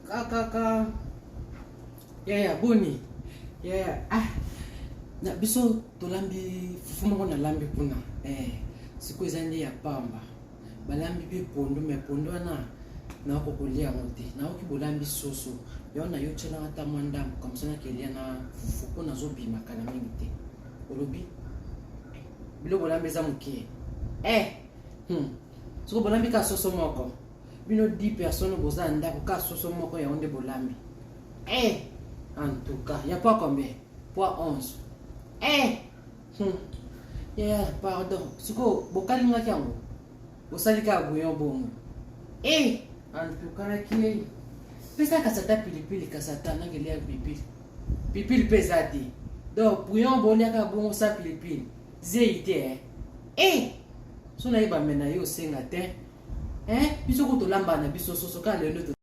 Kaka. Ya boni. Ya na biso tolambi fufu moko na lambi kuna. Siku ezandi ya pamba. Balambi bi pondu me pondu na kokolia ngote. Na oki bolambi soso. Yo na yo chela ata mwanda comme ça na kelia na fufu kuna zo bima kana mingi te. Olobi. Bilo bolambi za mukie. Soko bolambi ka soso moko. Bino 10 personnes boza ndako ka soso moko ya onde bolambi. En tout cas, il y a pas combien? Poids 11. Pardon. Soko bokalinga kyango. Bosalika bouillon bongo. En tout cas ki pesa kasata pilipili kasata na gelia pilipili. Pilipili pesa te. Donc bouillon bolia ka bongo sa pilipili. Zeite so na iba mena yo senga te. Biso ko to lamba na biso soso ka lelo